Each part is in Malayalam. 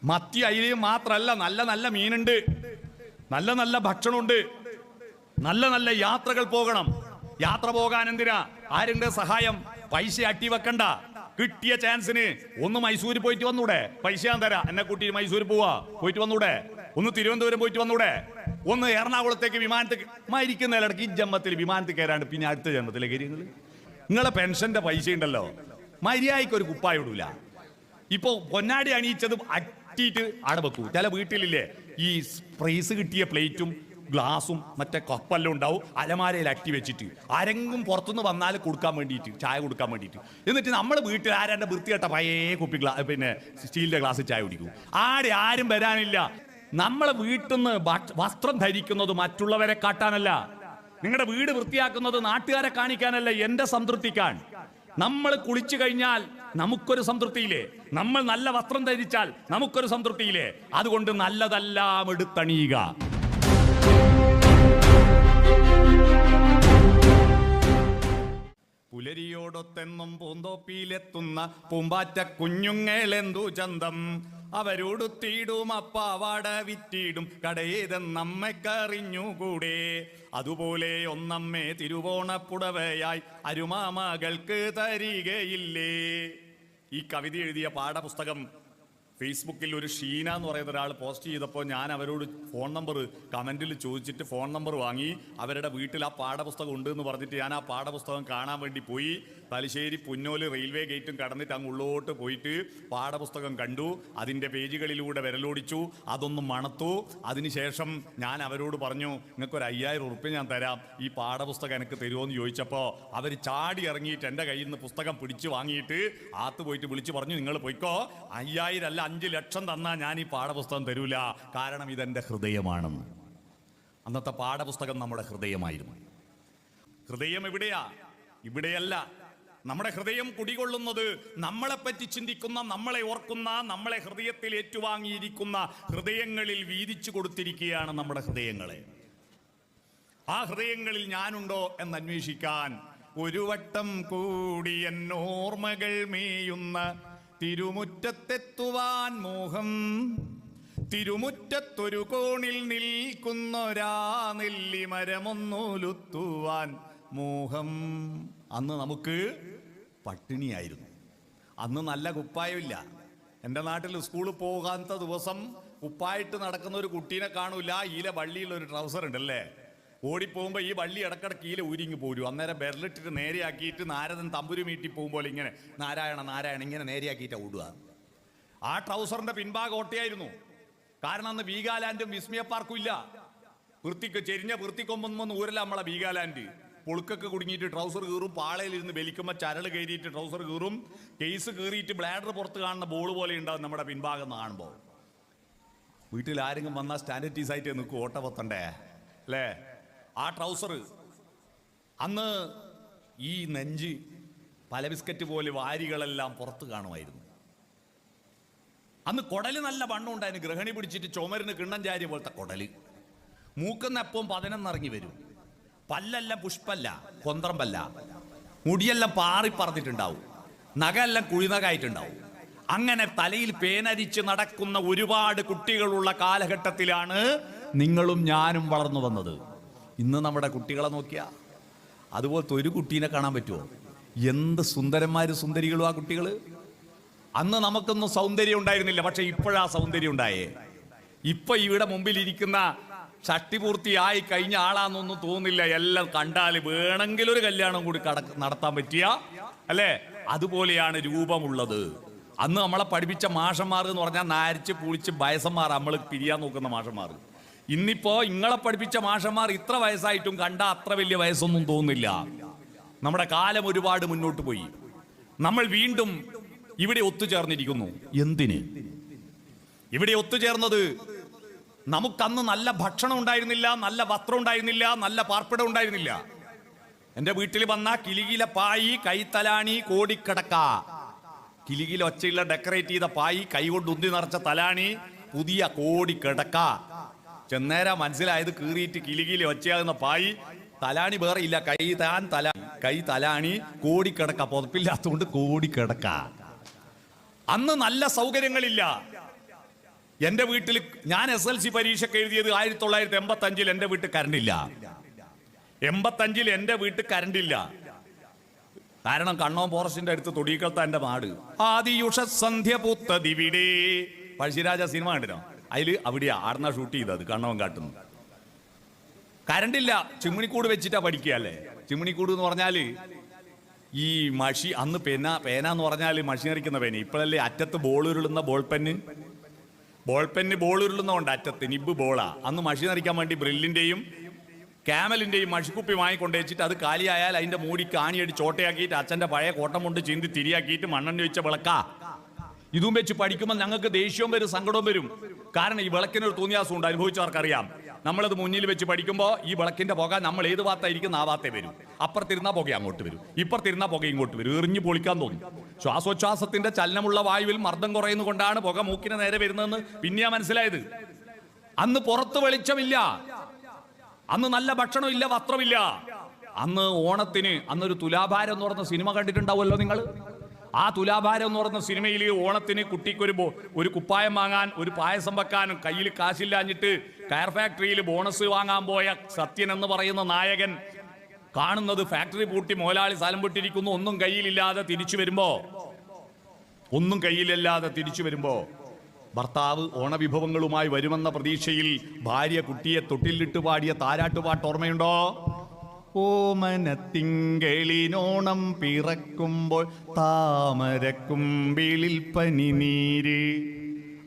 മത്തി അയിലയും മാത്രമല്ല, നല്ല നല്ല മീനുണ്ട്, നല്ല നല്ല ഭക്ഷണമുണ്ട്, നല്ല നല്ല യാത്രകൾ പോകണം. യാത്ര പോകാൻ എന്തിനാ ആരുടെ സഹായം? പൈസ അട്ടി വെക്കണ്ട. കിട്ടിയ ചാൻസിന് ഒന്ന് മൈസൂർ പോയിട്ട് വന്നൂടെ? പൈസ ഞാൻ തരാം, എന്നെ കൂട്ടി മൈസൂർ പോയിട്ട് വന്നൂടെ? ഒന്ന് തിരുവനന്തപുരം പോയിട്ട് വന്നൂടെ? ഒന്ന് എറണാകുളത്തേക്ക് വിമാനത്തിൽ മരിക്കുന്ന ഇടയ്ക്ക് ഈ ജന്മത്തിൽ വിമാനത്തിൽ കയറാണ്ട് പിന്നെ അടുത്ത ജന്മത്തിലെ കാര്യങ്ങൾ. നിങ്ങളെ പെൻഷന്റെ പൈസ ഉണ്ടല്ലോ, മര്യാദയ്ക്ക് ഒരു കുപ്പായ ഇടൂല. ഇപ്പൊ പൊന്നാടി അണിയിച്ചത് അട്ടിയിട്ട് ആടെ വെക്കൂ. ചില വീട്ടിലില്ലേ ഈ പ്രൈസ് കിട്ടിയ പ്ലേറ്റും ഗ്ലാസും മറ്റേ കപ്പെല്ലാം ഉണ്ടാവും, അലമാരയിൽ അട്ടി വെച്ചിട്ട് ആരെങ്കിലും പുറത്തുനിന്ന് വന്നാൽ കൊടുക്കാൻ വേണ്ടിയിട്ട്, ചായ കൊടുക്കാൻ വേണ്ടിയിട്ട്. എന്നിട്ട് നമ്മൾ വീട്ടിൽ ആരാൻ്റെ വൃത്തികെട്ട പഴയ കുപ്പി പിന്നെ സ്റ്റീലിന്റെ ഗ്ലാസ് ചായ കുടിക്കും. ആരും വരാനില്ല. നമ്മളെ വീട്ടിൽ നിന്ന് വസ്ത്രം ധരിക്കുന്നത് മറ്റുള്ളവരെ കാട്ടാനല്ല, നിങ്ങളുടെ വീട് വൃത്തിയാക്കുന്നത് നാട്ടുകാരെ കാണിക്കാനല്ല, എന്റെ സംതൃപ്തിക്കാൻ. നമ്മൾ കുളിച്ചു കഴിഞ്ഞാൽ നമുക്കൊരു സംതൃപ്തിയില്ലേ? നമ്മൾ നല്ല വസ്ത്രം ധരിച്ചാൽ നമുക്കൊരു സംതൃപ്തിയില്ലേ? അതുകൊണ്ട് നല്ലതെല്ലാം എടുത്തണിയുക. പുലരിയോടൊത്തെന്നും പൂന്തോപ്പിയിലെത്തുന്ന പൂമ്പാറ്റ കുഞ്ഞുങ്ങളെന്തു ചന്തം, അവരോടുത്തിടും അപ്പാവാട വിറ്റിടും കടയേതെന്നമ്മക്കറിഞ്ഞുകൂടെ. അതുപോലെ ഒന്നമ്മേ തിരുവോണപ്പുടവയായി അരുമാമകൾക്ക് തരികയില്ലേ. ഈ കവിത എഴുതിയ പാഠപുസ്തകം ഫേസ്ബുക്കിൽ ഒരു ഷീന എന്ന് പറയുന്ന ഒരാൾ പോസ്റ്റ് ചെയ്തപ്പോൾ ഞാൻ അവരോട് ഫോൺ നമ്പർ കമൻറ്റിൽ ചോദിച്ചിട്ട് ഫോൺ നമ്പർ വാങ്ങി. അവരുടെ വീട്ടിൽ ആ പാഠപുസ്തകം ഉണ്ട് എന്ന് പറഞ്ഞിട്ട് ഞാൻ ആ പാഠപുസ്തകം കാണാൻ വേണ്ടി പോയി. തലശ്ശേരി പുന്നോല് റെയിൽവേ ഗേറ്റും കടന്നിട്ട് അങ്ങ് ഉള്ളോട്ട് പോയിട്ട് പാഠപുസ്തകം കണ്ടു. അതിൻ്റെ പേജുകളിലൂടെ വിരലോടിച്ചു, അതൊന്ന് മണത്തു. അതിനുശേഷം ഞാൻ അവരോട് പറഞ്ഞു, നിങ്ങൾക്കൊരു 5000 ഉറുപ്പ്യ ഞാൻ തരാം, ഈ പാഠപുസ്തകം എനിക്ക് തരുമോ എന്ന് ചോദിച്ചപ്പോൾ അവർ ചാടി ഇറങ്ങിയിട്ട് എൻ്റെ കയ്യിൽ നിന്ന് പുസ്തകം പിടിച്ച് വാങ്ങിയിട്ട് ആത്ത് പോയിട്ട് വിളിച്ച് പറഞ്ഞു, നിങ്ങൾ പോയിക്കോ, 5000 അല്ല 5 ലക്ഷം തന്നാൽ ഞാൻ ഈ പാഠപുസ്തകം തരൂല, കാരണം ഇതെൻ്റെ ഹൃദയമാണെന്ന്. അന്നത്തെ പാഠപുസ്തകം നമ്മുടെ ഹൃദയമായിരുന്നു. ഹൃദയം എവിടെയാ? ഇവിടെയല്ല. നമ്മുടെ ഹൃദയം കുടികൊള്ളുന്നത് നമ്മളെപ്പറ്റി ചിന്തിക്കുന്ന, നമ്മളെ ഓർക്കുന്ന, നമ്മളെ ഹൃദയത്തിൽ ഏറ്റുവാങ്ങിയിരിക്കുന്ന ഹൃദയങ്ങളിൽ വീതിച്ചു കൊടുത്തിരിക്കുകയാണ് നമ്മുടെ ഹൃദയങ്ങളെ. ആ ഹൃദയങ്ങളിൽ ഞാനുണ്ടോ എന്നന്വേഷിക്കാൻ ഒരു വട്ടം കൂടി എന്നോർമ്മകൾ മേയുന്ന തിരുമുറ്റത്തെത്തുവാൻ മോഹം. തിരുമുറ്റത്തൊരു കോണിൽ നിൽക്കുന്നൊരാ നെല്ലിമരമൊന്നുലുത്തുവാൻ മോഹം. അന്ന് നമുക്ക് പട്ടിണിയായിരുന്നു. അന്ന് നല്ല കുപ്പായമില്ല. എൻ്റെ നാട്ടിൽ സ്കൂളിൽ പോകാത്ത ദിവസം കുപ്പായിട്ട് നടക്കുന്ന ഒരു കുട്ടീനെ കാണൂല. ഈലെ വള്ളിയിലൊരു ട്രൗസർ ഉണ്ടല്ലേ, ഓടിപ്പോകുമ്പോൾ ഈ വള്ളി ഇടക്കിടക്ക് ഈല ഊരിങ്ങ് പോരും. അന്നേരം ബെരലിട്ടിട്ട് നേരെയാക്കിയിട്ട് നാരദൻ തമ്പുരു മീട്ടി പോകുമ്പോൾ ഇങ്ങനെ നാരായണ നാരായണ ഇങ്ങനെ നേരെയാക്കിയിട്ട് ഓടുക. ആ ട്രൗസറിന്റെ പിൻഭാഗം ഓട്ടയായിരുന്നു. കാരണം അന്ന് വീഗാലാൻഡും വിസ്മയ പാർക്കും ഇല്ല. ചെരിഞ്ഞ വൃത്തിക്കൊമ്പൊന്നും ഊരല്ല നമ്മളെ വീഗാലാൻഡ്. പൊളുക്കൊക്കെ കുടുങ്ങിയിട്ട് ട്രൗസർ കീറും, പാളയിലിരുന്ന് വലിക്കുമ്പോൾ ചരൾ കയറിയിട്ട് ട്രൗസർ കീറും, കേസ് കീറിയിട്ട് ബ്ലാഡർ പുറത്ത് കാണുന്ന ബോൾ പോലെ ഉണ്ടാവും നമ്മുടെ പിൻഭാഗം കാണുമ്പോൾ. വീട്ടിൽ ആരെങ്കിലും വന്നാൽ സ്റ്റാൻഡർഡൈസ് ആയിട്ട് നിൽക്കും, ഓട്ട പൊത്തണ്ടേ അല്ലേ? ആ ട്രൗസർ അന്ന് ഈ നെഞ്ച് പല ബിസ്ക്കറ്റ് പോലെ വാരികളെല്ലാം പുറത്ത് കാണുമായിരുന്നു. അന്ന് കുടല് നല്ല വണ്ണം ഉണ്ടായിരുന്നു. ഗ്രഹണി പിടിച്ചിട്ട് ചുമരിന് കിണ്ണം ചാരിയ പോലത്തെ കുടല്. മൂക്കുന്ന എപ്പം 11 ഇറങ്ങി വരും. പല്ലെല്ലാം പുഷ്പല്ല, കൊന്ത്രം പല്ല. മുടിയെല്ലാം പാറിപ്പറന്നിട്ടുണ്ടാവും. നഖമെല്ലാം കുഴിനകായിട്ടുണ്ടാവും. അങ്ങനെ തലയിൽ പേനരിച്ച് നടക്കുന്ന ഒരുപാട് കുട്ടികളുള്ള കാലഘട്ടത്തിലാണ് നിങ്ങളും ഞാനും വളർന്നു വന്നത്. ഇന്ന് നമ്മുടെ കുട്ടികളെ നോക്കിയാ അതുപോലത്തെ ഒരു കുട്ടീനെ കാണാൻ പറ്റുമോ? എന്ത് സുന്ദരന്മാരും സുന്ദരികളും ആ കുട്ടികൾ. അന്ന് നമുക്കൊന്നും സൗന്ദര്യം ഉണ്ടായിരുന്നില്ല, പക്ഷെ ഇപ്പോഴാ സൗന്ദര്യം ഉണ്ടായേ. ഇപ്പൊ ഇവിടെ മുമ്പിൽ ഇരിക്കുന്ന ഷഷ്ടിപൂർത്തിയായി കഴിഞ്ഞ ആളാന്നൊന്നും തോന്നില്ല. എല്ലാം കണ്ടാൽ വേണമെങ്കിൽ ഒരു കല്യാണം കൂടി നടത്താൻ പറ്റിയ അല്ലേ? അതുപോലെയാണ് രൂപമുള്ളത്. അന്ന് നമ്മളെ പഠിപ്പിച്ച മാഷന്മാർ എന്ന് പറഞ്ഞാൽ നാരിച്ച് പുളിച്ച് വയസ്സന്മാർ, നമ്മൾ പിരിയാൻ നോക്കുന്ന മാഷന്മാർ. ഇന്നിപ്പോ ഇങ്ങളെ പഠിപ്പിച്ച മാഷന്മാർ ഇത്ര വയസ്സായിട്ടും കണ്ടാൽ അത്ര വലിയ വയസ്സൊന്നും തോന്നില്ല. നമ്മുടെ കാലം ഒരുപാട് മുന്നോട്ട് പോയി. നമ്മൾ വീണ്ടും ഇവിടെ ഒത്തുചേർന്നിരിക്കുന്നു. എന്തിന് ഇവിടെ ഒത്തുചേർന്നത്? നമുക്കന്ന് നല്ല ഭക്ഷണം ഉണ്ടായിരുന്നില്ല, നല്ല വസ്ത്രം ഉണ്ടായിരുന്നില്ല, നല്ല പാർപ്പിടം ഉണ്ടായിരുന്നില്ല. എൻ്റെ വീട്ടിൽ വന്ന കിലുകില പായി, കൈത്തലാണി, കോടിക്കടക്ക. കിലുകില ഒച്ചയുള്ള ഡെക്കറേറ്റ് ചെയ്ത പായി, കൈകൊണ്ട് ഉന്തി നിറച്ച തലാണി, പുതിയ കോടിക്കിടക്ക. ചെന്നേരം മനസ്സിലായത് കീറിയിട്ട് കിലുകില ഒച്ചയാകുന്ന പായി, തലാണി വേറെ ഇല്ല, കൈ തലാണി, കോടിക്കിടക്ക. പുതപ്പില്ലാത്തതുകൊണ്ട് കോടിക്കിടക്ക. അന്ന് നല്ല സൗകര്യങ്ങളില്ല. എൻ്റെ വീട്ടിൽ ഞാൻ SLC പരീക്ഷയ്ക്ക് എഴുതിയത് 1985. എൻ്റെ വീട്ടിൽ കറണ്ടില്ല. 85 എൻ്റെ വീട്ടിൽ കറണ്ടില്ല. കാരണം കണ്ണോം ഫോറസ്റ്റിന്റെ അടുത്ത് തൊടിക്കൽത്ത എൻ്റെ നാട്. ആദിയുഷ സന്ധ്യ പൂത്തതിവിടെ പഴശ്ശിരാജ സിനിമ കണ്ടിനോ? അവിടെയാ ആടുന്ന ഷൂട്ട് ചെയ്തത്. കണ്ണവൻ കാട്ടുന്നു. കരണ്ടില്ല. ചിമ്മിണിക്കൂട് വെച്ചിട്ടാ പഠിക്കുക അല്ലേ? ചിമ്മിണിക്കൂട് എന്ന് പറഞ്ഞാൽ ഈ മഷി, അന്ന് പേന എന്ന് പറഞ്ഞാൽ മഷി നിറയ്ക്കുന്ന പേന. ഇപ്പോഴല്ലേ അറ്റത്ത് ബോൾ ഉരുളുന്ന ബോൾ പെന്ന് ബോൾ ഉരുളുന്നതുകൊണ്ട് അറ്റത്ത് നിബ് ബോളാ. അന്ന് മഷി നിറയ്ക്കാൻ വേണ്ടി ബ്രില്ലിന്റെയും ക്യാമലിന്റെയും മഷിക്കുപ്പി വാങ്ങിക്കൊണ്ട് വെച്ചിട്ട് അത് കാലിയായാൽ അതിന്റെ മൂടി കാണിയടിച്ച് ചോട്ടയാക്കിയിട്ട് അച്ഛന്റെ പഴയ കോട്ടം കൊണ്ട് ചീന്തി തിരിയാക്കിയിട്ട് മണ്ണെണ്ണ വെച്ച വിളക്കാ. ഇതും വെച്ച് പഠിക്കുമ്പോൾ ഞങ്ങൾക്ക് ദേഷ്യവും വരും, സങ്കടവും വരും. കാരണം ഈ വിളക്കിനൊരു തോന്നിയാസം ഉണ്ട്, അനുഭവിച്ചവർക്കറിയാം. നമ്മളത് മുന്നിൽ വെച്ച് പഠിക്കുമ്പോൾ ഈ വിളക്കിന്റെ പുക നമ്മൾ ഏത് ഭാഗത്തായിരിക്കും ആ ഭാഗത്തേ വരും. അപ്പുറത്തിരുന്ന പുക അങ്ങോട്ട് വരും, ഇപ്പുറത്തിരുന്ന പുക ഇങ്ങോട്ട് വരും. എറിഞ്ഞു പൊളിക്കാൻ തോന്നും. ശ്വാസോച്ഛ്വാസത്തിന്റെ ചലനമുള്ള വായുവിൽ മർദ്ദം കുറയുന്നതുകൊണ്ടാണ് പുക മൂക്കിന് നേരെ വരുന്നതെന്ന് പിന്നെയാ മനസ്സിലായത്. അന്ന് പുറത്ത് വെളിച്ചമില്ല, അന്ന് നല്ല ഭക്ഷണമില്ല, വസ്ത്രമില്ല. അന്ന് ഓണത്തിന് അന്നൊരു തുലാഭാരം എന്ന് പറഞ്ഞ സിനിമ കണ്ടിട്ടുണ്ടാവുമല്ലോ നിങ്ങൾ. ആ തുലാഭാരം എന്ന് പറഞ്ഞ സിനിമയിൽ ഓണത്തിന് കുട്ടിക്കൊരു ഒരു കുപ്പായം വാങ്ങാൻ, ഒരു പായസം വെക്കാനും കയ്യിൽ കാശില്ലാഞ്ഞിട്ട് കയർ ഫാക്ടറിയിൽ ബോണസ് വാങ്ങാൻ പോയ സത്യൻ എന്ന് പറയുന്ന നായകൻ കാണുന്നത് ഫാക്ടറി പൂട്ടി മോലാളി സ്ഥലം വിട്ടിരിക്കുന്നു. ഒന്നും കയ്യിലില്ലാതെ തിരിച്ചു വരുമ്പോ ഭർത്താവ് ഓണവിഭവങ്ങളുമായി വരുമെന്ന പ്രതീക്ഷയിൽ ഭാര്യ കുട്ടിയെ തൊട്ടിലിട്ട് പാടിയ താരാട്ടുപാട്ട് ഓർമ്മയുണ്ടോ? ഓമനത്തിങ്കളിനോണം പിറക്കുമ്പോൾ താമരക്കുമ്പിളിൽ പനിനീര്.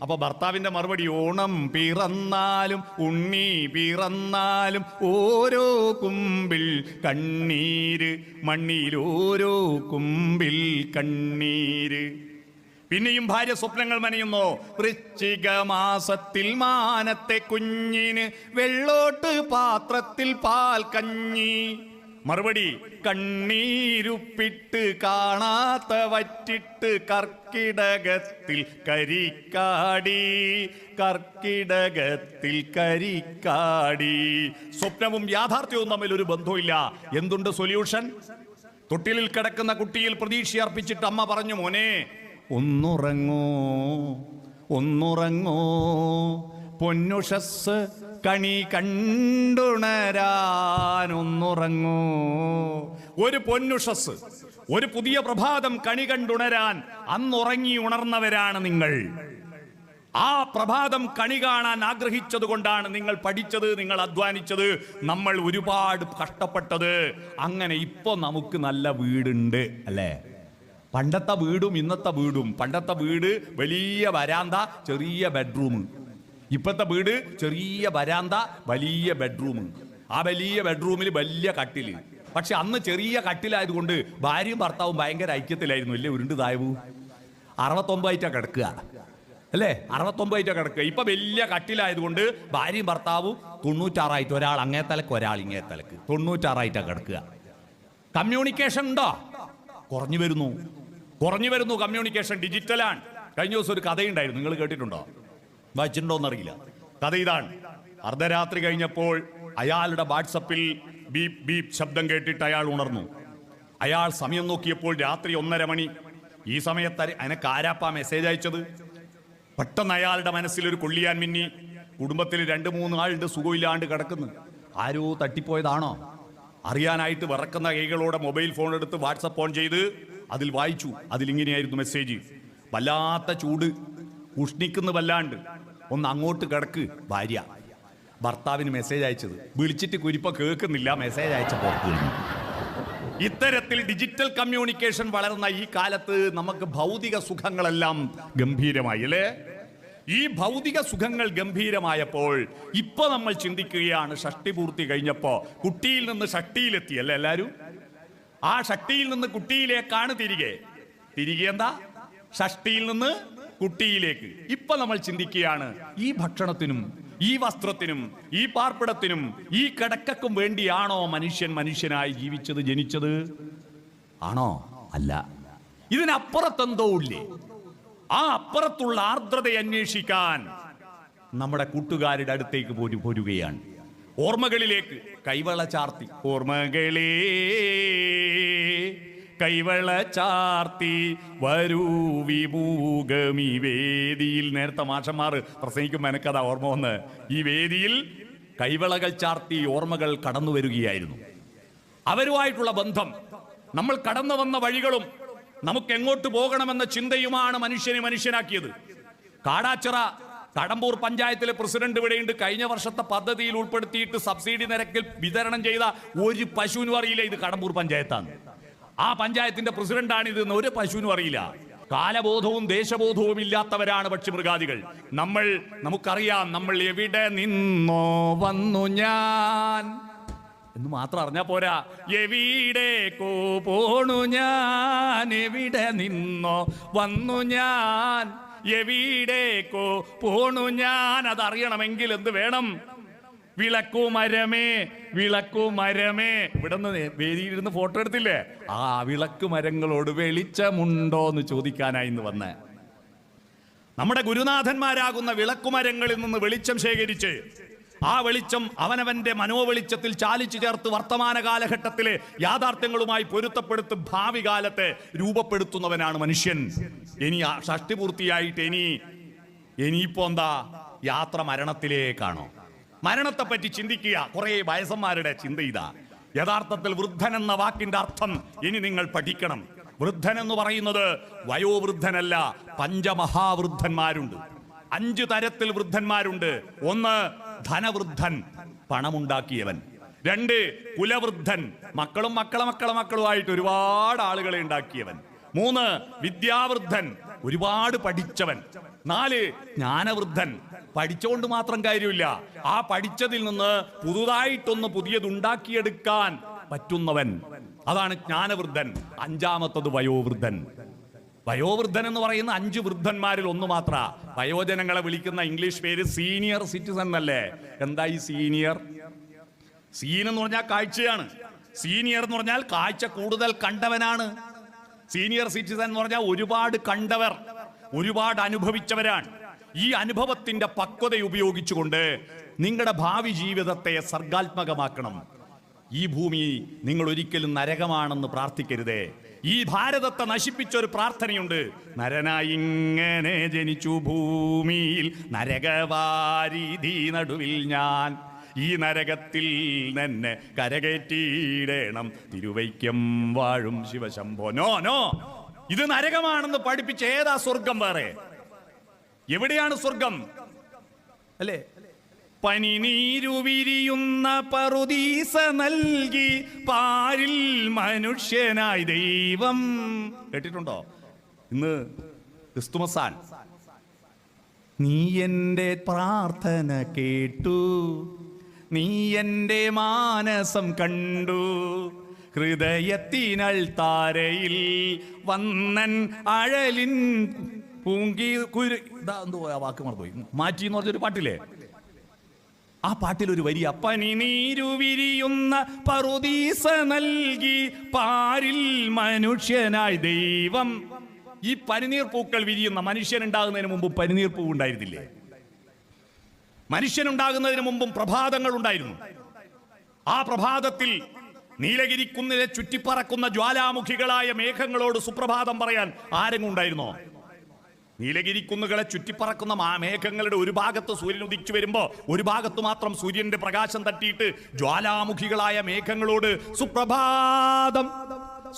അപ്പൊ ഭർത്താവിന്റെ മറുപടി, ഓണം പിറന്നാലും ഉണ്ണി പിറന്നാലും ഓരോ കുമ്പിൽ കണ്ണീര്, മണ്ണിൽ ഓരോ കുമ്പിൽ കണ്ണീര്. പിന്നെയും ഭാര്യ സ്വപ്നങ്ങൾ മനയുന്നു. വൃശ്ചിക മാസത്തിൽ മാനത്തെ കുഞ്ഞിന് വെള്ളോട്ട് പാത്രത്തിൽ പാൽ കഞ്ഞി. മറുപടി, കണ്ണീരുപ്പിട്ട് കാണാത്ത വറ്റിട്ട് കർക്കിടകത്തിൽ കരിക്കാടി, കർക്കിടകത്തിൽ കരിക്കാടി. സ്വപ്നവും യാഥാർത്ഥ്യവും തമ്മിൽ ഒരു ബന്ധവുമില്ല. എന്തുണ്ട് സൊല്യൂഷൻ? തൊട്ടിലിൽ കിടക്കുന്ന കുട്ടിയിൽ പ്രതീക്ഷ അർപ്പിച്ചിട്ട് അമ്മ പറഞ്ഞു, മോനെ ഒന്നുറങ്ങോ ഒന്നുറങ്ങോ, പൊന്നുഷസ് കണി കണ്ടുണരാൻ ഒന്നുറങ്ങോ. ഒരു പൊന്നുഷസ്, ഒരു പുതിയ പ്രഭാതം കണി കണ്ടുണരാൻ അന്നുറങ്ങി ഉണർന്നവരാണ് നിങ്ങൾ. ആ പ്രഭാതം കണി കാണാൻ ആഗ്രഹിച്ചത് കൊണ്ടാണ് നിങ്ങൾ പഠിച്ചത്, നിങ്ങൾ അധ്വാനിച്ചത്, നമ്മൾ ഒരുപാട് കഷ്ടപ്പെട്ടത്. അങ്ങനെ ഇപ്പൊ നമുക്ക് നല്ല വീടുണ്ട് അല്ലേ? പണ്ടത്തെ വീടും ഇന്നത്തെ വീടും, പണ്ടത്തെ വീട് വലിയ വരാന്ത, ചെറിയ ബെഡ്റൂം. ഇപ്പോഴത്തെ വീട് ചെറിയ വരാന്ത, വലിയ ബെഡ്റൂം. ആ വലിയ ബെഡ്റൂമിൽ വലിയ കട്ടില്. പക്ഷെ അന്ന് ചെറിയ കട്ടിലായതുകൊണ്ട് ഭാര്യയും ഭർത്താവും ഭയങ്കര ഐക്യത്തിലായിരുന്നു അല്ലേ? ഉരുണ്ട് തായവും 69 കിടക്കുക അല്ലേ? 69 കിടക്കുക. ഇപ്പൊ വലിയ കട്ടിലായതുകൊണ്ട് ഭാര്യയും ഭർത്താവും 96, ഒരാൾ അങ്ങേ തലക്ക് ഒരാൾ ഇങ്ങേ തലക്ക്, 96 കിടക്കുക. കമ്മ്യൂണിക്കേഷൻ ഉണ്ടോ? കുറഞ്ഞു വരുന്നു കമ്മ്യൂണിക്കേഷൻ. ഡിജിറ്റലാണ്. കഴിഞ്ഞ ദിവസം ഒരു കഥയുണ്ടായിരുന്നു, നിങ്ങൾ കേട്ടിട്ടുണ്ടോ? വായിച്ചിട്ടുണ്ടോന്നറിയില്ല. കഥ ഇതാണ്. അർദ്ധരാത്രി കഴിഞ്ഞപ്പോൾ അയാളുടെ വാട്സപ്പിൽ ബീപ് ബീപ് ശബ്ദം കേട്ടിട്ട് അയാൾ ഉണർന്നു. അയാൾ സമയം നോക്കിയപ്പോൾ രാത്രി 1:30 മണി. ഈ സമയത്ത് അനക്ക് ആരാപ്പാ മെസ്സേജ് അയച്ചത്? പെട്ടെന്ന് അയാളുടെ മനസ്സിൽ ഒരു കൊള്ളിയാൻ മിന്നി. കുടുംബത്തിൽ 2-3 ആളുണ്ട് സുഖമില്ലാണ്ട് കിടക്കുന്നു. ആരോ തട്ടിപ്പോയതാണോ അറിയാനായിട്ട് വിറക്കുന്ന കൈകളോടെ മൊബൈൽ ഫോൺ എടുത്ത് വാട്സപ്പ് ഓൺ ചെയ്ത് അതിൽ വായിച്ചു. അതിലിങ്ങനെയായിരുന്നു മെസ്സേജ്: വല്ലാത്ത ചൂട്, ഉഷ്ണിക്കുന്നു വല്ലാണ്ട്, ഒന്ന് അങ്ങോട്ട് കിടക്ക്. ഭാര്യ ഭർത്താവിന് മെസ്സേജ് അയച്ചത്. വിളിച്ചിട്ട് കുരിപ്പ കേൾക്കുന്നില്ല, മെസ്സേജ് അയച്ചപ്പോൾ കഴിഞ്ഞു. ഇത്തരത്തിൽ ഡിജിറ്റൽ കമ്മ്യൂണിക്കേഷൻ വളർന്ന ഈ കാലത്ത് നമുക്ക് ഭൗതിക സുഖങ്ങളെല്ലാം ഗംഭീരമായി അല്ലേ? ഈ ഭൗതിക സുഖങ്ങൾ ഗംഭീരമായപ്പോൾ ഇപ്പൊ നമ്മൾ ചിന്തിക്കുകയാണ്, ഷഷ്ടി പൂർത്തി കഴിഞ്ഞപ്പോ കുട്ടിയിൽ നിന്ന് ഷഷ്ടിയിലെത്തിയല്ലേ എല്ലാരും? ആ ഷഷ്ടിയിൽ നിന്ന് കുട്ടിയിലേക്കാണ് തിരികെ എന്താ? ഷഷ്ടിയിൽ നിന്ന് കുട്ടിയിലേക്ക്. ഇപ്പൊ നമ്മൾ ചിന്തിക്കുകയാണ്, ഈ ഭക്ഷണത്തിനും ഈ വസ്ത്രത്തിനും ഈ പാർപ്പിടത്തിനും ഈ കിടക്കും വേണ്ടിയാണോ മനുഷ്യനായി ജനിച്ചത്? ആണോ? അല്ല. ഇതിനപ്പുറത്തെന്തോ ഇല്ലേ? ആ അപ്പുറത്തുള്ള ആർദ്രത അന്വേഷിക്കാൻ നമ്മുടെ കൂട്ടുകാരുടെ അടുത്തേക്ക് പോരുകയാണ്. ഓർമ്മകളിലേക്ക് കൈവള ചാർത്തി. ഓർമ്മകളേ കൈവള ചാർത്തി വരൂ വിമൂകമി വേദിയിൽ. നേരത്തെ മാഷന്മാർ പ്രസംഗിക്കുമ്പോൾ എനിക്കതാ ഓർമ്മ വന്ന്. ഈ വേദിയിൽ കൈവളകൾ ചാർത്തി ഓർമ്മകൾ കടന്നു വരികയായിരുന്നു. അവരുമായിട്ടുള്ള ബന്ധം, നമ്മൾ കടന്നു വന്ന വഴികളും നമുക്ക് എങ്ങോട്ട് പോകണമെന്ന ചിന്തയുമാണ് മനുഷ്യനെ മനുഷ്യനാക്കിയത്. കാടാച്ചിറ കടമ്പൂർ പഞ്ചായത്തിലെ പ്രസിഡന്റ് ഇവിടെയുണ്ട്. കഴിഞ്ഞ വർഷത്തെ പദ്ധതിയിൽ ഉൾപ്പെടുത്തിയിട്ട് സബ്സിഡി നിരക്കിൽ വിതരണം ചെയ്ത ഒരു പശുവിനും അറിയില്ല ഇത് കടമ്പൂർ പഞ്ചായത്താണ്. ആ പഞ്ചായത്തിന്റെ പ്രസിഡന്റാണ് ഇതെന്ന് ഒരു പശുവിനും അറിയില്ല. കാലബോധവും ദേശബോധവും ഇല്ലാത്തവരാണ് പക്ഷിമൃഗാദികൾ. നമുക്കറിയാം നമ്മൾ എവിടെ നിന്നോ വന്നു ഞാൻ എന്ന് മാത്രം അറിഞ്ഞാ പോരാ. എവിടേക്കോ പോണു ഞാൻ, എവിടെ നിന്നോ വന്നു ഞാൻ, എവിടേക്കോ പോണു ഞാൻ. അതറിയണമെങ്കിൽ എന്ത് വേണം? വിളക്കുമരമേ, വിളക്കുമരമേ. ഇവിടെ നിന്ന് വേദിയിലിരുന്ന് ഫോട്ടോ എടുത്തില്ലേ? ആ വിളക്കുമരങ്ങളോട് വെളിച്ചമുണ്ടോ എന്ന് ചോദിക്കാനായി ഇന്ന് വന്ന് നമ്മുടെ ഗുരുനാഥന്മാരാകുന്ന വിളക്കുമരങ്ങളിൽ നിന്ന് വെളിച്ചം ശേഖരിച്ച് ആ വെളിച്ചം അവനവന്റെ മനോവെളിച്ചത്തിൽ ചാലിച്ചു ചേർത്ത് വർത്തമാന കാലഘട്ടത്തിലെ യാഥാർത്ഥ്യങ്ങളുമായി പൊരുത്തപ്പെടുത്തി ഭാവി കാലത്തെ രൂപപ്പെടുത്തുന്നവനാണ് മനുഷ്യൻ. ഇനി ഷഷ്ടി പൂർത്തിയായിട്ട് ഇനിയിപ്പോ എന്താ? യാത്ര മരണത്തിലേക്കാണോ? മരണത്തെപ്പറ്റി ചിന്തിക്കുക. കുറെ വയസ്സന്മാരുടെ ചിന്ത ഇതാ. യഥാർത്ഥത്തിൽ വൃദ്ധൻ എന്ന വാക്കിന്റെ അർത്ഥം ഇനി നിങ്ങൾ പഠിക്കണം. വൃദ്ധൻ എന്ന് പറയുന്നത് വയോവൃദ്ധനല്ല, പഞ്ചമഹാവൃദ്ധന്മാരുണ്ട്. 5 തരത്തിൽ വൃദ്ധന്മാരുണ്ട്. 1 ധനവൃദ്ധൻ, പണമുണ്ടാക്കിയവൻ. 2 കുലവൃദ്ധൻ, മക്കളും മക്കളുമായിട്ട് ഒരുപാട് ആളുകളെ ഉണ്ടാക്കിയവൻ. 3 വിദ്യാവൃദ്ധൻ, ഒരുപാട് പഠിച്ചവൻ. 4 ജ്ഞാനവൃദ്ധൻ, പഠിച്ചുകൊണ്ട് മാത്രം കാര്യമില്ല, ആ പഠിച്ചതിൽ നിന്ന് പുതിയതുണ്ടാക്കിയെടുക്കാൻ പറ്റുന്നവൻ, അതാണ് ജ്ഞാനവൃദ്ധൻ. 5ാമത്തത് വയോവൃദ്ധൻ. വയോവൃദ്ധൻ എന്ന് പറയുന്ന 5 വൃദ്ധന്മാരിൽ 1 മാത്ര. വയോജനങ്ങളെ വിളിക്കുന്ന ഇംഗ്ലീഷ് പേര് സീനിയർ സിറ്റിസൺ എന്നല്ലേ? എന്താ ഈ സീനിയർ? സീൻ എന്ന് പറഞ്ഞാൽ കാഴ്ചയാണ്. സീനിയർ എന്ന് പറഞ്ഞാൽ കാഴ്ച കൂടുതൽ കണ്ടവനാണ്. സീനിയർ സിറ്റിസൺ എന്ന് പറഞ്ഞാൽ ഒരുപാട് കണ്ടവർ, ഒരുപാട് അനുഭവിച്ചവരാണ്. ഈ അനുഭവത്തിന്റെ പക്വത ഉപയോഗിച്ചുകൊണ്ട് നിങ്ങളുടെ ഭാവി ജീവിതത്തെ സർഗാത്മകമാക്കണം. ഈ ഭൂമി നിങ്ങൾ ഒരിക്കലും നരകമാണെന്ന് പ്രാർത്ഥിക്കരുതേ. ഈ ഭാരതത്തെ നശിപ്പിച്ച ഒരു പ്രാർത്ഥനയുണ്ട്. നരനായി ഇങ്ങനെ ജനിച്ചു ഭൂമിയിൽ, നരകവാരിധി നടുവിൽ ഞാൻ, ഈ നരകത്തിൽ തന്നെ കരകയറ്റിയിടണം, തിരുവൈക്കം വാഴും ശിവശംഭോ. നോ, ഇത് നരകമാണെന്ന് പഠിപ്പിച്ച ഏതാ സ്വർഗം? വേറെ എവിടെയാണ് സ്വർഗം? അല്ലേ? പനിനീരു വിരിയുന്ന പറുദീസ നൽകി പാരിൽ മനുഷ്യനായി ദൈവം. കേട്ടിട്ടുണ്ടോ? ഇന്ന് ക്രിസ്തുമസാൻ. നീ എൻ്റെ പ്രാർത്ഥന കേട്ടു, നീ എൻ്റെ മാനസം കണ്ടു, ഹൃദയത്തിനൽ താരയിൽ വന്നൻ അഴലിൻ പൂങ്കി കുരു. എന്തോ വാക്ക് മറന്നുപോയി. മാറ്റി എന്ന് പറഞ്ഞൊരു പാട്ടില്ലേ? ആ പാട്ടിലൊരു വരി, അപ്പനി നീരു വിരിയുന്ന പറുദീസ നൽകി പാരിൽ മനുഷ്യനായി ദൈവം. ഈ പനിനീർ പൂക്കൾ വിരിയുന്ന, മനുഷ്യനുണ്ടാകുന്നതിന് മുമ്പ് പനിനീർ പൂവ് ഉണ്ടായിരുന്നില്ലേ? മനുഷ്യനുണ്ടാകുന്നതിന് മുമ്പും പ്രഭാതങ്ങൾ ഉണ്ടായിരുന്നു. ആ പ്രഭാതത്തിൽ നീലഗിരിക്കുന്നിലെ ചുറ്റിപ്പറക്കുന്ന ജ്വാലാമുഖികളായ മേഘങ്ങളോട് സുപ്രഭാതം പറയാൻ ആരെങ്കിലും ഉണ്ടായിരുന്നോ? നീലഗിരിക്കുന്നുകളെ ചുറ്റിപ്പറക്കുന്ന മേഘങ്ങളുടെ ഒരു ഭാഗത്ത് സൂര്യൻ ഉദിച്ചു വരുമ്പോ ഒരു ഭാഗത്ത് മാത്രം സൂര്യന്റെ പ്രകാശം തട്ടിയിട്ട് ജ്വാലാമുഖികളായ മേഘങ്ങളോട് സുപ്രഭാതം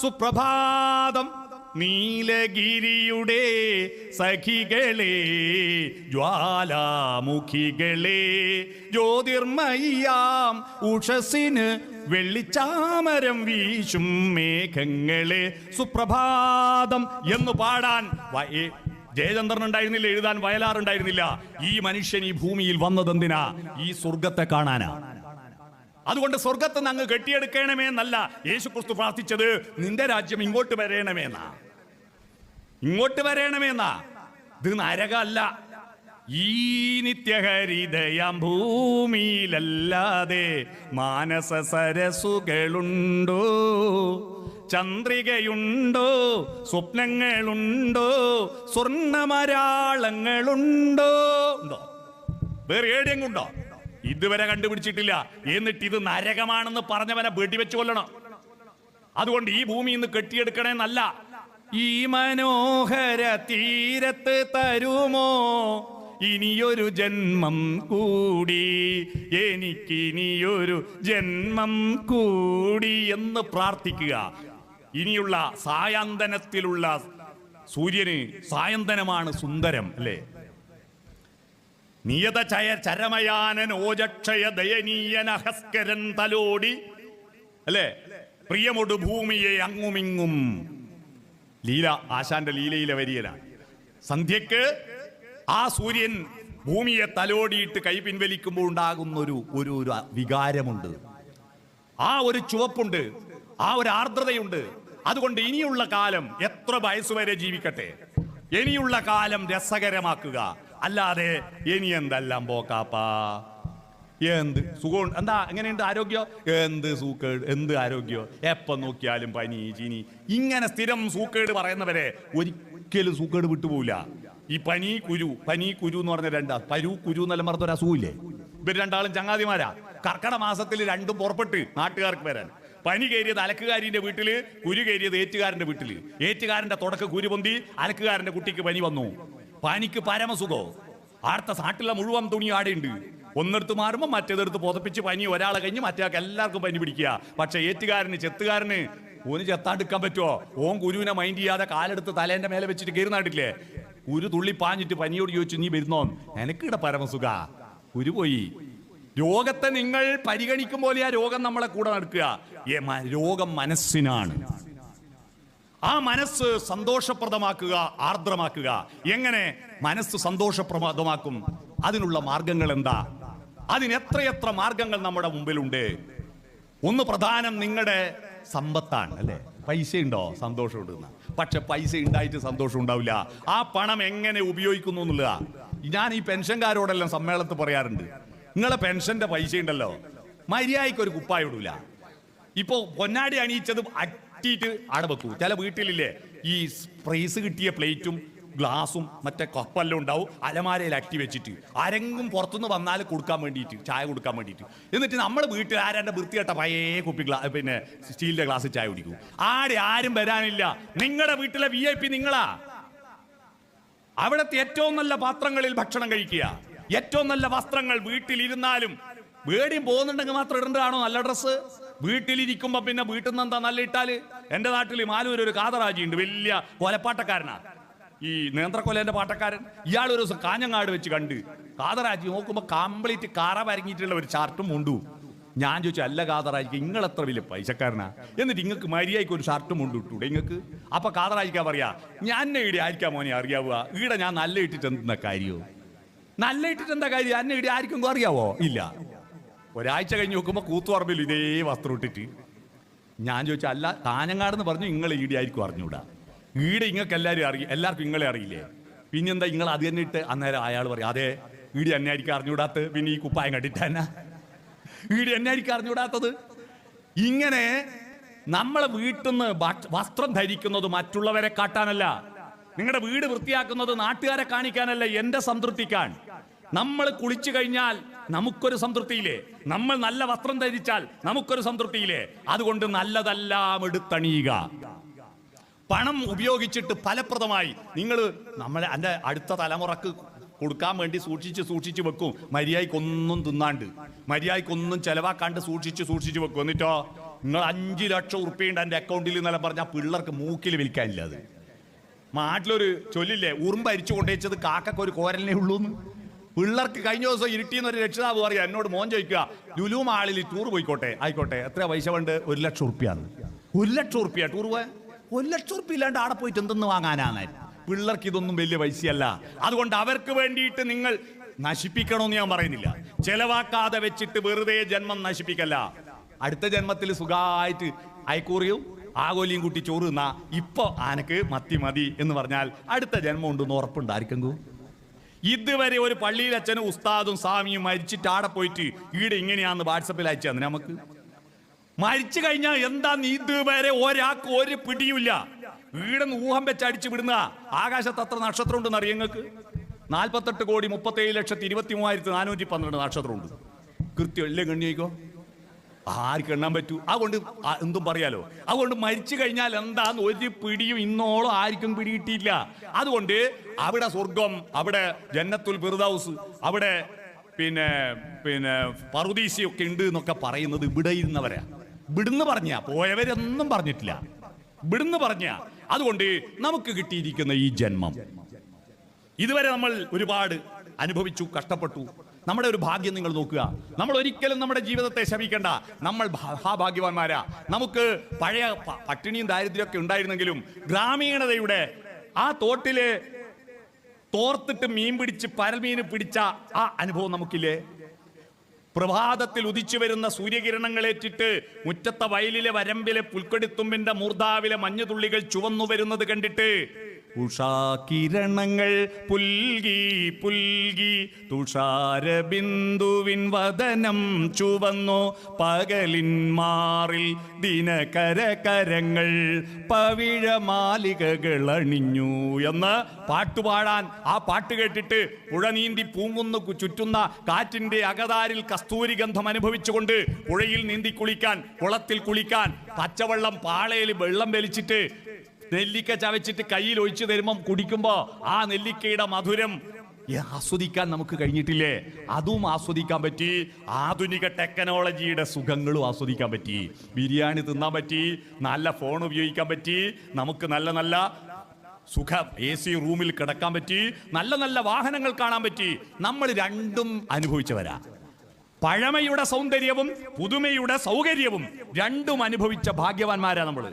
സുപ്രഭാതം. നീലഗിരിയുടെ സഖികളെ, ജ്വാലാമുഖികളെ, ജ്യോതിർമയ്യാം ഉഷസിന് വെള്ളിച്ചാമരം വീശും മേഘങ്ങളെ, സുപ്രഭാതം എന്ന് പാടാൻ ജയചന്ദ്രൻ ഉണ്ടായിരുന്നില്ല, എഴുതാൻ വയലാറുണ്ടായിരുന്നില്ല. ഈ മനുഷ്യൻ ഈ ഭൂമിയിൽ വന്നതെന്തിനാ? ഈ സ്വർഗത്തെ കാണാനാ. അതുകൊണ്ട് സ്വർഗത്തെ അങ്ങ് കെട്ടിയെടുക്കണമേ എന്നല്ല യേശുക്രിസ്തു പ്രാർത്ഥിച്ചത്, നിന്റെ രാജ്യം ഇങ്ങോട്ട് വരേണമേന്നാ. ഇങ്ങോട്ട് വരേണമേന്നാ. ഇത് നരകമല്ല. ഈ നിത്യഹരിതയാം ഭൂമിയിലല്ലാതെ മാനസ സരസുകളുണ്ടോ? ചന്ദ്രികയുണ്ടോ? സ്വപ്നങ്ങളുണ്ടോ? സ്വർണ്ണമരാളങ്ങളുണ്ടോ? ഉണ്ടോ? വേറെ ഏടെയും ഉണ്ടോ? ഇതുവരെ കണ്ടുപിടിച്ചിട്ടില്ല. എന്നിട്ട് ഇത് നരകമാണെന്ന് പറഞ്ഞവനെ വെടിവെച്ച് കൊല്ലണം. അതുകൊണ്ട് ഈ ഭൂമി ഇന്ന് കെട്ടിയെടുക്കണേന്നല്ല, ഈ മനോഹര തീരത്ത് തരുമോ ഇനിയൊരു ജന്മം കൂടി, എനിക്കിനിയൊരു ജന്മം കൂടി എന്ന് പ്രാർത്ഥിക്കുക. ഇനിയുള്ള സായന്തനത്തിലുള്ള സൂര്യന് സായന്തനമാണ് സുന്ദരം, അല്ലേ? നിയത ചരമയാനൻ ഓജക്ഷയ ദയനീയനഹസ്കരൻ തലോടി, അല്ലേ? പ്രിയമൊടു ഭൂമിയെ അങ്ങുമിങ്ങും. ലീല, ആശാന്റെ ലീലയിലെ വരിയലാണ്. സന്ധ്യക്ക് ആ സൂര്യൻ ഭൂമിയെ തലോടിയിട്ട് കൈ പിൻവലിക്കുമ്പോൾ ഉണ്ടാകുന്ന ഒരു വികാരമുണ്ട്, ആ ഒരു ചുവപ്പുണ്ട്, ആ ഒരു ആർദ്രതയുണ്ട്. അതുകൊണ്ട് ഇനിയുള്ള കാലം എത്ര വയസ്സുവരെ ജീവിക്കട്ടെ, ഇനിയുള്ള കാലം രസകരമാക്കുക. അല്ലാതെ ഇനി എന്തെല്ലാം പോക്കാപ്പാ, എന്ത് സുഖം, എന്താ എങ്ങനെയുണ്ട് ആരോഗ്യം, എന്ത് സൂക്കേട്, എന്ത് ആരോഗ്യം, എപ്പം നോക്കിയാലും പനി ചീനി, ഇങ്ങനെ സ്ഥിരം സൂക്കേട് പറയുന്നവരെ ഒരിക്കലും സൂക്കേട് വിട്ടുപോകില്ല. ഈ പനി കുരു എന്ന് പറഞ്ഞ രണ്ടാ, പരു കുരു എന്നെല്ലാം പറഞ്ഞൊരു അസുഖമില്ലേ? ഇവർ രണ്ടാളും ചങ്ങാതിമാരാ. കർക്കട മാസത്തിൽ രണ്ടും പുറപ്പെട്ട് നാട്ടുകാർക്ക് വരാൻ. പനി കയറിയത് അലക്കുകാരിന്റെ വീട്ടില്, കുരു കയറിയത് ഏറ്റുകാരന്റെ വീട്ടില്. ഏറ്റുകാരന്റെ തുടക്ക കുരു പൊന്തി, അലക്കുകാരന്റെ കുട്ടിക്ക് പനി വന്നു. പനിക്ക് പരമസുഖോ. അടുത്ത നാട്ടിലെ മുഴുവൻ തുണി ആടെയുണ്ട്. ഒന്നെടുത്ത് മാറുമ്പോൾ മറ്റേതെടുത്ത് പുതപ്പിച്ച് പനി ഒരാളെ കഴിഞ്ഞ് മറ്റേക്ക് എല്ലാവർക്കും പനി പിടിക്കുക. പക്ഷെ ഏറ്റുകാരന് ചെത്തുകാരന് ഓന് ചെത്താണ്ടിരിക്കാൻ പറ്റുമോ? ഓൻ കുരുവിനെ മൈൻഡ് ചെയ്യാതെ കാലെടുത്ത് തലേന്റെ മേലെ വെച്ചിട്ട് കയറി നാട്ടില്ലേ? കുരു തുള്ളി പാഞ്ഞിട്ട് പനിയോട് ചോദിച്ചു, നീ വരുന്നോ? എനിക്കിടെ പരമസുഖ, കുരു പോയി. രോഗത്തെ നിങ്ങൾ പരിഗണിക്കും പോലെ ആ രോഗം നമ്മളെ കൂടെ നടക്കുക. രോഗം മനസ്സിനാണ്. ആ മനസ്സ് സന്തോഷപ്രദമാക്കുക, ആർദ്രമാക്കുക. എങ്ങനെ മനസ്സ് സന്തോഷപ്രദമാക്കും? അതിനുള്ള മാർഗങ്ങൾ എന്താ? അതിന് എത്രയെത്ര മാർഗങ്ങൾ നമ്മുടെ മുമ്പിലുണ്ട്. ഒന്ന് പ്രധാനം നിങ്ങളുടെ സമ്പത്താണ്, അല്ലേ? പൈസ ഉണ്ടോ സന്തോഷം ഉണ്ടെന്ന, പക്ഷെ പൈസ ഉണ്ടായിട്ട് സന്തോഷം ഉണ്ടാവില്ല. ആ പണം എങ്ങനെ ഉപയോഗിക്കുന്നു എന്നുള്ളതാ. ഞാൻ ഈ പെൻഷൻകാരോടെല്ലാം സമ്മേളനത്തിൽ പറയാറുണ്ട്, നിങ്ങളെ പെൻഷന്റെ പൈസ ഉണ്ടല്ലോ, മര്യാദയ്ക്ക് ഒരു കുപ്പായ ഇടൂല. ഇപ്പൊ പൊന്നാടി അണിയിച്ചത് അട്ടിയിട്ട് ആടെ വെക്കൂ. ചില വീട്ടിലില്ലേ ഈ പ്രൈസ് കിട്ടിയ പ്ലേറ്റും ഗ്ലാസും മറ്റേ കപ്പെല്ലാം ഉണ്ടാവും അലമാരയിൽ അട്ടി വെച്ചിട്ട്, ആരെങ്കിലും പുറത്തുനിന്ന് വന്നാൽ കൊടുക്കാൻ വേണ്ടിയിട്ട്, ചായ കൊടുക്കാൻ വേണ്ടിയിട്ട്. എന്നിട്ട് നമ്മൾ വീട്ടിൽ ആരാൻ്റെ വൃത്തികെട്ട പഴയ കുപ്പി പിന്നെ സ്റ്റീലിന്റെ ഗ്ലാസ് ചായ കുടിക്കും. ആരും വരാനില്ല. നിങ്ങളുടെ വീട്ടിലെ VIP നിങ്ങളാ. അവിടുത്തെ ഏറ്റവും നല്ല പാത്രങ്ങളിൽ ഭക്ഷണം കഴിക്കുക, ഏറ്റവും നല്ല വസ്ത്രങ്ങൾ. വീട്ടിലിരുന്നാലും വേടിയും പോകുന്നുണ്ടെങ്കിൽ മാത്രം ഇടേണ്ടതാണോ നല്ല ഡ്രസ്സ്? വീട്ടിലിരിക്കുമ്പോ പിന്നെ വീട്ടിൽ നിന്ന് എന്താ നല്ല ഇട്ടാല്? എന്റെ നാട്ടിൽ മാലൂർ ഒരു കാതറാജി ഉണ്ട്, വലിയ കൊലപ്പാട്ടക്കാരനാ, ഈ നേന്ത്രക്കൊലേന്റെ പാട്ടക്കാരൻ. ഇയാൾ ഒരു ദിവസം കാഞ്ഞങ്ങാട് വെച്ച് കണ്ട് കാതറാജി നോക്കുമ്പോ കംപ്ലീറ്റ് കറ വരങ്ങിയിട്ടുള്ള ഒരു ഷർട്ടും മുണ്ടു. ഞാൻ ചോദിച്ചു, അല്ല കാതറാജിക്ക് നിങ്ങൾ എത്ര വലിയ പൈസക്കാരനാ, എന്നിട്ട് നിങ്ങൾക്ക് മര്യാദയ്ക്ക് ഒരു ഷർട്ടും മുണ്ട് ഇട്ടൂടെ നിങ്ങൾക്ക്? അപ്പൊ കാതറാജിക്കാ പറയാ, ഞാൻ ഈടെ ആയിരിക്കാം മോനെ അറിയാവുക, ഈടെ ഞാൻ നല്ല ഇട്ടിട്ട് എന്താ കാര്യമോ? നല്ല ഇട്ടിട്ട് എന്താ കാര്യം? അന്നെ ഈടെ ആർക്കും അറിയാവോ? ഇല്ല. ഒരാഴ്ച കഴിഞ്ഞ് നോക്കുമ്പോ കൂത്തുപറമ്പിൽ ഇതേ വസ്ത്രം ഇട്ടിട്ട്. ഞാൻ ചോദിച്ചു, അല്ല കാഞ്ഞങ്ങാടെന്ന് പറഞ്ഞു, നിങ്ങൾ ഈടെ ആയിരിക്കും അറിഞ്ഞൂടാ, ഈടെ ഇങ്ങൾക്ക് എല്ലാവർക്കും നിങ്ങളെ അറിയില്ലേ, പിന്നെന്താ നിങ്ങൾ അത് തന്നെ ഇട്ട്? അന്നേരം അയാൾ പറയും, അതെ ഈടെ എന്നെ ആയിരിക്കും അറിഞ്ഞൂടാത്തത്, പിന്നെ ഈ കുപ്പായം കണ്ടിട്ടാ ഈടെ എന്നെ ആയിരിക്കും അറിഞ്ഞൂടാത്തത്. ഇങ്ങനെ നമ്മളെ വീട്ടിൽ നിന്ന് വസ്ത്രം ധരിക്കുന്നത് മറ്റുള്ളവരെ കാട്ടാനല്ല, നിങ്ങളുടെ വീട് വൃത്തിയാക്കുന്നത് നാട്ടുകാരെ കാണിക്കാനല്ല, എന്റെ സംതൃപ്തിക്കാൻ. നമ്മൾ കുളിച്ചു കഴിഞ്ഞാൽ നമുക്കൊരു സംതൃപ്തിയില്ലേ? നമ്മൾ നല്ല വസ്ത്രം ധരിച്ചാൽ നമുക്കൊരു സംതൃപ്തിയില്ലേ? അതുകൊണ്ട് നല്ലതെല്ലാം എടുത്തണിയുക. പണം ഉപയോഗിച്ചിട്ട് ഫലപ്രദമായി നിങ്ങൾ എൻ്റെ അടുത്ത തലമുറക്ക് കൊടുക്കാൻ വേണ്ടി സൂക്ഷിച്ച് വെക്കും. മര്യാദയ്ക്കൊന്നും തിന്നാണ്ട്, മര്യാദയ്ക്കൊന്നും ചെലവാക്കാണ്ട് സൂക്ഷിച്ച് വെക്കും. എന്നിട്ടോ നിങ്ങൾ 5 ലക്ഷം ഉറുപ്പിയുണ്ട് എൻ്റെ അക്കൗണ്ടിൽ എന്നെല്ലാം പറഞ്ഞാൽ പിള്ളേർക്ക് മൂക്കിൽ വിൽക്കാനില്ല. അത് നാട്ടിലൊരു ചൊല്ലില്ലേ, ഉറുമ്പ് അരിച്ചു കൊണ്ടുവച്ചത് കാക്കൊരു കോരലിനെ ഉള്ളൂന്ന്. പിള്ളേർക്ക് കഴിഞ്ഞ ദിവസം ഇരുട്ടിന്ന് ഒരു രക്ഷിതാവ് പറയാ, എന്നോട് മോൻ ചോദിക്കുക, ലുലു മാളിൽ ടൂർ പോയിക്കോട്ടെ, ആയിക്കോട്ടെ, എത്ര പൈസ വേണ്ട? 1 ലക്ഷം ഉറുപ്പിയാണ്. 1 ലക്ഷം ഉറുപ്പിയ ടൂർ പോയാൽ? 1 ലക്ഷം ഉറുപ്പിയ ഇല്ലാണ്ട് ആടെ പോയിട്ട് എന്തെന്ന് വാങ്ങാനാണ്? പിള്ളേർക്ക് ഇതൊന്നും വലിയ പൈസയല്ല. അതുകൊണ്ട് അവർക്ക് വേണ്ടിയിട്ട് നിങ്ങൾ നശിപ്പിക്കണമെന്ന് ഞാൻ പറയുന്നില്ല. ചെലവാക്കാതെ വെച്ചിട്ട് വെറുതെ ജന്മം നശിപ്പിക്കല്ല. അടുത്ത ജന്മത്തിൽ സുഖമായിട്ട് അയക്കൂറിയും ആഗോലിയും കൂട്ടി ചോറ് തിന്നാ ഇപ്പൊ ആനക്ക് മതി എന്ന് പറഞ്ഞാൽ അടുത്ത ജന്മം ഉണ്ടെന്ന് ഉറപ്പുണ്ടായിരിക്കും. ഇതുവരെ ഒരു പള്ളിയിൽ അച്ഛനും ഉസ്താദും സ്വാമിയും മരിച്ചിട്ട് ആടെ പോയിട്ട് ഈടെ ഇങ്ങനെയാന്ന് വാട്സപ്പിൽ അയച്ചു തന്നെ നമുക്ക്. മരിച്ചു കഴിഞ്ഞാൽ എന്താ ഇതുവരെ ഒരാൾക്ക് ഒരു പിടിയുമില്ല. ഈടെന്ന് ഊഹം വെച്ച് അടിച്ചു വിടുന്ന. ആകാശത്ത് അത്ര നക്ഷത്രം ഉണ്ടെന്ന് അറിയാം നിങ്ങൾക്ക്? 48,37,23,412 നക്ഷത്രമുണ്ട്. കൃത്യം എല്ലാം ഗണ്ണിക്കോ? ആർക്ക് എണ്ണാൻ പറ്റൂ? അതുകൊണ്ട് എന്തും പറയാലോ. അതുകൊണ്ട് മരിച്ചു കഴിഞ്ഞാൽ എന്താന്ന് ഒരു പിടിയും ഇന്നോളം ആർക്കും പിടികിട്ടിയില്ല. അതുകൊണ്ട് അവിടെ സ്വർഗം, അവിടെ ജന്നത്തുൽ ഫിർദൗസ്, അവിടെ പിന്നെ പറുദീസയൊക്കെ ഉണ്ട് എന്നൊക്കെ പറയുന്നത് ഇവിടെ ഇരുന്നവരാ. ഇവിടുന്ന് പറഞ്ഞ പോയവരൊന്നും പറഞ്ഞിട്ടില്ല, ഇവിടുന്ന് പറഞ്ഞ. അതുകൊണ്ട് നമുക്ക് കിട്ടിയിരിക്കുന്ന ഈ ജന്മം ഇതുവരെ നമ്മൾ ഒരുപാട് അനുഭവിച്ചു, കഷ്ടപ്പെട്ടു. നമ്മുടെ ഒരു ഭാഗ്യം നിങ്ങൾ നോക്കുക. നമ്മൾ ഒരിക്കലും നമ്മുടെ ജീവിതത്തെ ശപിക്കേണ്ട. നമ്മൾ മഹാഭാഗ്യവാന്മാരാ. നമുക്ക് പഴയ പട്ടിണിയും ദാരിദ്ര്യമൊക്കെ ഉണ്ടായിരുന്നെങ്കിലും ഗ്രാമീണതയുടെ ആ തോട്ടില് തോർത്തിട്ട് മീൻ പിടിച്ച് പരൽമീന് പിടിച്ച ആ അനുഭവം നമുക്കില്ലേ? പ്രഭാതത്തിൽ ഉദിച്ചു വരുന്ന സൂര്യകിരണങ്ങളേറ്റിട്ട് മുറ്റത്തെ വയലിലെ വരമ്പിലെ പുൽക്കൊടിത്തുമ്പിന്റെ മൂർധാവിലെ മഞ്ഞുതുള്ളികൾ ചുവന്നു വരുന്നത് കണ്ടിട്ട് ഉഷാകിരണങ്ങൾ പുൽകി പുൽകി തുഷാരബിന്ദുവിൻ വദനം ചുവന്നു പകലിൻ മാറിൽ ദിനകരകരങ്ങൾ പവിഴമാലികകൾ അണിഞ്ഞു എന്ന് പാട്ടുപാടാൻ ആ പാട്ട് കേട്ടിട്ട് പുഴ നീന്തി പൂങ്കുന്നു ചുറ്റുന്ന കാറ്റിന്റെ അകതാരിൽ കസ്തൂരി ഗന്ധം അനുഭവിച്ചുകൊണ്ട് പുഴയിൽ നീന്തി കുളിക്കാൻ, കുളത്തിൽ കുളിക്കാൻ, പച്ചവെള്ളം പാളയിൽ വെള്ളം വലിച്ചിട്ട് നെല്ലിക്ക ചവച്ചിട്ട് കയ്യിൽ ഒഴിച്ചു തരുമ്പം കുടിക്കുമ്പോ ആ നെല്ലിക്കയുടെ മധുരം ആസ്വദിക്കാൻ നമുക്ക് കഴിഞ്ഞിട്ടില്ലേ? അതും ആസ്വദിക്കാൻ പറ്റി. ആധുനിക ടെക്നോളജിയുടെ സുഖങ്ങളും ആസ്വദിക്കാൻ പറ്റി. ബിരിയാണി തിന്നാൻ പറ്റി, നല്ല ഫോൺ ഉപയോഗിക്കാൻ പറ്റി, നമുക്ക് നല്ല നല്ല സുഖം AC റൂമിൽ കിടക്കാൻ പറ്റി, നല്ല നല്ല വാഹനങ്ങൾ കാണാൻ പറ്റി. നമ്മൾ രണ്ടും അനുഭവിച്ചവരാ. പഴമയുടെ സൗന്ദര്യവും പുതുമയുടെ സൗകര്യവും രണ്ടും അനുഭവിച്ച ഭാഗ്യവാന്മാരാ നമ്മൾ.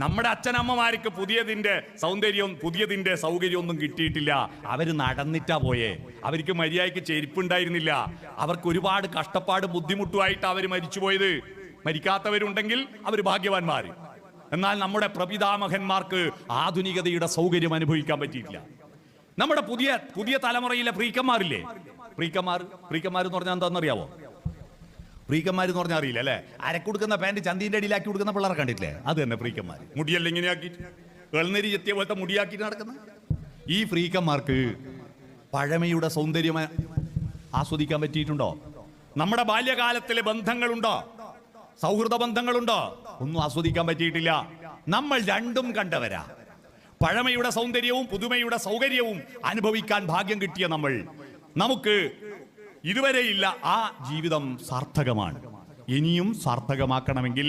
നമ്മുടെ അച്ഛനമ്മമാർക്ക് പുതിയതിന്റെ സൗന്ദര്യവും പുതിയതിന്റെ സൗകര്യവും ഒന്നും കിട്ടിയിട്ടില്ല. അവര് നടന്നിട്ടാ പോയേ. അവർക്ക് മര്യാദയ്ക്ക് ചെരുപ്പുണ്ടായിരുന്നില്ല. അവർക്ക് ഒരുപാട് കഷ്ടപ്പാട് ബുദ്ധിമുട്ടുമായിട്ട് അവർ മരിച്ചുപോയത്. മരിക്കാത്തവരുണ്ടെങ്കിൽ അവർ ഭാഗ്യവാന്മാർ. എന്നാൽ നമ്മുടെ പ്രപിതാമഹന്മാർക്ക് ആധുനികതയുടെ സൗകര്യം അനുഭവിക്കാൻ പറ്റിയിട്ടില്ല. നമ്മുടെ പുതിയ തലമുറയിലെ ഫ്രീക്കന്മാരില്ലേ? ഫ്രീക്കന്മാർ എന്ന് പറഞ്ഞാൽ എന്താണെന്നറിയാവോ? ഫ്രീക്കന്മാരെന്ന് പറഞ്ഞാൽ അറിയില്ല അല്ലേ? അരക്കൊടുക്കുന്ന പാൻറ് ചന്തിന്റെ അടിയിലാക്കി കൊടുക്കുന്ന പിള്ളേരെ കണ്ടിട്ടില്ലേ? അത് തന്നെ ഫ്രീക്കന്മാർ. മുടിയെല്ലാം ഇങ്ങനെയാക്കിയിട്ട് വെള്ളനരി ചെത്തിയ പോലത്തെ മുടിയാക്കിയിട്ട് നടക്കുന്ന ഈ ഫ്രീക്കന്മാർക്ക് പഴമയുടെ സൗന്ദര്യം ആസ്വദിക്കാൻ പറ്റിയിട്ടുണ്ടോ? നമ്മുടെ ബാല്യകാലത്തിലെ ബന്ധങ്ങളുണ്ടോ? സൗഹൃദ ബന്ധങ്ങളുണ്ടോ? ഒന്നും ആസ്വദിക്കാൻ പറ്റിയിട്ടില്ല. നമ്മൾ രണ്ടും കണ്ടവരാ. പഴമയുടെ സൗന്ദര്യവും പുതുമയുടെ സൗകര്യവും അനുഭവിക്കാൻ ഭാഗ്യം കിട്ടിയ നമുക്ക് ഇതുവരെയില്ല ആ ജീവിതം സാർത്ഥകമാണ്. ഇനിയും സാർത്ഥകമാക്കണമെങ്കിൽ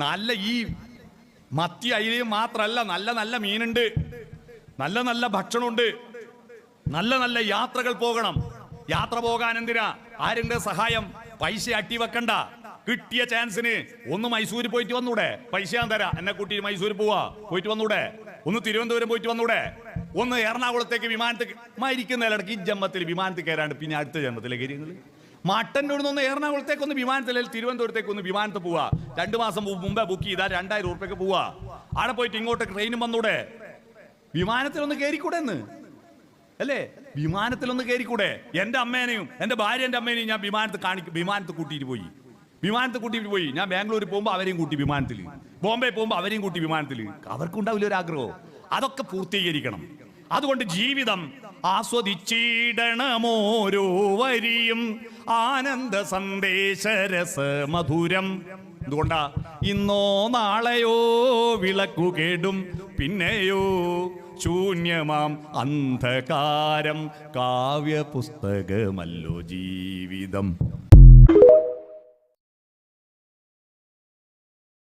നല്ല ഈ മത്തി അയിലയും മാത്രമല്ല, നല്ല നല്ല മീനുണ്ട്, നല്ല നല്ല ഭക്ഷണമുണ്ട്, നല്ല നല്ല യാത്രകൾ പോകണം. യാത്ര പോകാൻ എന്തിനാ? ആരുടെ സഹായം? പൈസ അട്ടിവെക്കണ്ട. കിട്ടിയ ചാൻസിന് ഒന്ന് മൈസൂർ പോയിട്ട് വന്നൂടെ? പൈസ ഞാൻ തരാം, എന്നെ കൂട്ടി മൈസൂർ പോയിട്ട് വന്നൂടെ? ഒന്ന് തിരുവനന്തപുരം പോയിട്ട് വന്നൂടെ? ഒന്ന് എറണാകുളത്തേക്ക് വിമാനത്തിൽ മരിക്കുന്ന ഇടയ്ക്ക് ഈ ജന്മത്തിൽ വിമാനത്തിൽ കയറാണ്ട് പിന്നെ അടുത്ത ജന്മത്തിലെ കാര്യങ്ങൾ മട്ടൻ്റെ അവിടെ നിന്ന് എറണാകുളത്തേക്ക് ഒന്ന് വിമാനത്തിൽ, തിരുവനന്തപുരത്തേക്ക് ഒന്ന് വിമാനത്തിൽ പോവാ. 2 മാസം മുമ്പേ ബുക്ക് ചെയ്താൽ 2000 ഉറുപ്പ്യക്ക് പോവാ. അവിടെ പോയിട്ട് ഇങ്ങോട്ട് ട്രെയിനും വന്നൂടെ? വിമാനത്തിലൊന്ന് കയറിക്കൂടെ എന്ന് അല്ലേ? വിമാനത്തിലൊന്ന് കയറിക്കൂടെ? എൻ്റെ അമ്മേനെയും എൻ്റെ ഭാര്യൻ്റെ അമ്മേനെയും ഞാൻ വിമാനത്തിൽ കൂട്ടിയിട്ട് പോയി. ഞാൻ ബാംഗ്ലൂരിൽ പോകുമ്പോൾ അവരെയും കൂട്ടി വിമാനത്തിൽ, ബോംബെ പോകുമ്പോൾ അവരെയും കൂട്ടി വിമാനത്തിൽ. അവർക്കുണ്ടാവില്ല ഒരു ആഗ്രഹം. അതൊക്കെ പൂർത്തീകരിക്കണം. അതുകൊണ്ട് ജീവിതം ആസ്വദിച്ചിടണമോരോ വരിയും ആനന്ദ സന്ദേശരസ മധുരം. എന്തുകൊണ്ടാ? ഇന്നോ നാളെയോ വിളക്കു കേടും, പിന്നെയോ ശൂന്യമാം അന്ധകാരം. കാവ്യ പുസ്തകമല്ലോ ജീവിതം.